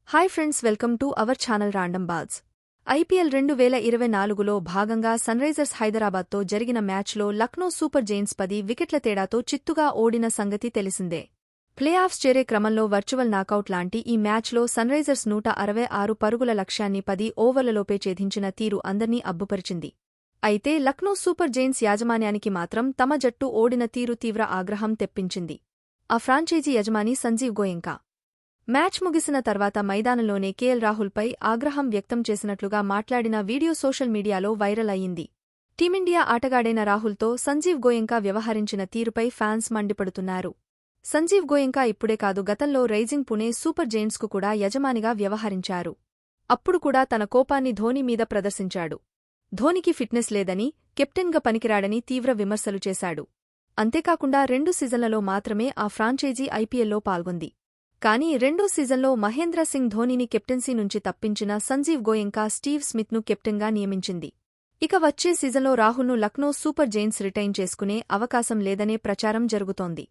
Hi friends, welcome to our channel random balls. IPL 2024లో భాగంగా Sunrisers హైదరాబాద్తో జరిగిన మ్యాచ్లో లక్నో సూపర్ జెయింట్స్ 10 వికెట్ల తేడాతో చిత్తుగా ఓడిన సంగతి తెలిసిందే. ప్లేఆఫ్స్ చేరే క్రమంలో వర్చువల్ నాకౌట్ లాంటి ఈ మ్యాచ్లో సన్రైజర్స్ 166 పరుగుల లక్ష్యాన్ని 10 ఓవర్లలోపే ఛేదించిన తీరు అందర్నీ అబ్బుపరిచింది. అయితే లక్నో సూపర్ జెయింట్స్ యాజమాన్యానికి మాత్రం తమ జట్టు ఓడిన తీరు తీవ్ర ఆగ్రహం తెప్పించింది. ఆ ఫ్రాంచైజీ యజమాని సంజీవ్ గోయెంకా మ్యాచ్ ముగిసిన తర్వాత మైదానంలోనే కేఎల్ రాహుల్పై ఆగ్రహం వ్యక్తం చేసినట్లుగా మాట్లాడిన వీడియో సోషల్ మీడియాలో వైరల్ అయ్యింది. టీమిండియా ఆటగాడైన రాహుల్తో సంజీవ్ గోయెంకా వ్యవహరించిన తీరుపై ఫ్యాన్స్ మండిపడుతున్నారు. సంజీవ్ గోయెంకా ఇప్పుడే కాదు, గతంలో రైజింగ్ పుణె సూపర్ జెయింట్స్కు కూడా యజమానిగా వ్యవహరించారు. అప్పుడు కూడా తన కోపాన్ని ధోనీ మీద ప్రదర్శించాడు. ధోనికి ఫిట్నెస్ లేదని, కెప్టెన్గా పనికిరాడని తీవ్ర విమర్శలు చేశాడు. అంతేకాకుండా 2 సీజన్లలో మాత్రమే ఆ ఫ్రాంచైజీ ఐపీఎల్లో పాల్గొంది. కానీ రెండో సీజన్లో మహేంద్ర సింగ్ ధోనీని కెప్టెన్సీ నుంచి తప్పించిన సంజీవ్ గోయెంకా స్టీవ్ స్మిత్ను కెప్టెన్గా నియమించింది. ఇక వచ్చే సీజన్లో రాహుల్ను లక్నో సూపర్ జెయింట్స్ రిటైన్ చేసుకునే అవకాశం లేదనే ప్రచారం జరుగుతోంది.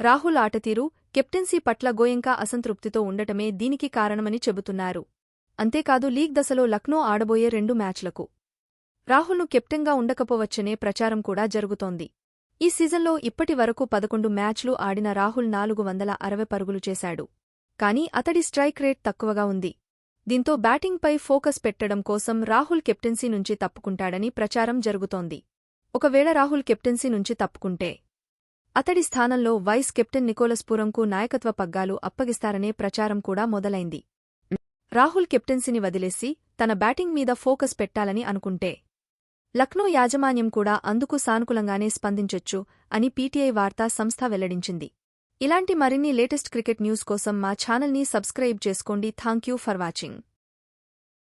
రాహుల్ ఆటతీరు, కెప్టెన్సీ పట్ల గోయెంకా అసంతృప్తితో ఉండటమే దీనికి కారణమని చెబుతున్నారు. అంతేకాదు, లీగ్ దశలో లక్నో ఆడబోయే 2 మ్యాచ్లకు రాహుల్ను కెప్టెన్గా ఉండకపోవచ్చనే ప్రచారం కూడా జరుగుతోంది. ఈ సీజన్లో ఇప్పటి వరకు 11 మ్యాచ్లు ఆడిన రాహుల్ 460 పరుగులు చేశాడు. కానీ అతడి స్ట్రైక్ రేట్ తక్కువగా ఉంది. దీంతో బ్యాటింగ్పై ఫోకస్ పెట్టడం కోసం రాహుల్ కెప్టెన్సీ నుంచి తప్పుకుంటాడని ప్రచారం జరుగుతోంది. ఒకవేళ రాహుల్ కెప్టెన్సీ నుంచి తప్పుకుంటే అతడి స్థానంలో వైస్ కెప్టెన్ నికోలస్ పూరంకు నాయకత్వ పగ్గాలు అప్పగిస్తారనే ప్రచారం కూడా మొదలైంది. రాహుల్ కెప్టెన్సీని వదిలేసి తన బ్యాటింగ్ మీద ఫోకస్ పెట్టాలని అనుకుంటే లక్నో యాజమాన్యం కూడా అందుకు సానుకూలంగానే స్పందించొచ్చు అని పీటీఐ వార్తా సంస్థ వెల్లడించింది. ఇలాంటి మరిన్ని లేటెస్ట్ క్రికెట్ న్యూస్ కోసం మా ఛానల్ని సబ్స్క్రైబ్ చేసుకోండి. Thank you for watching.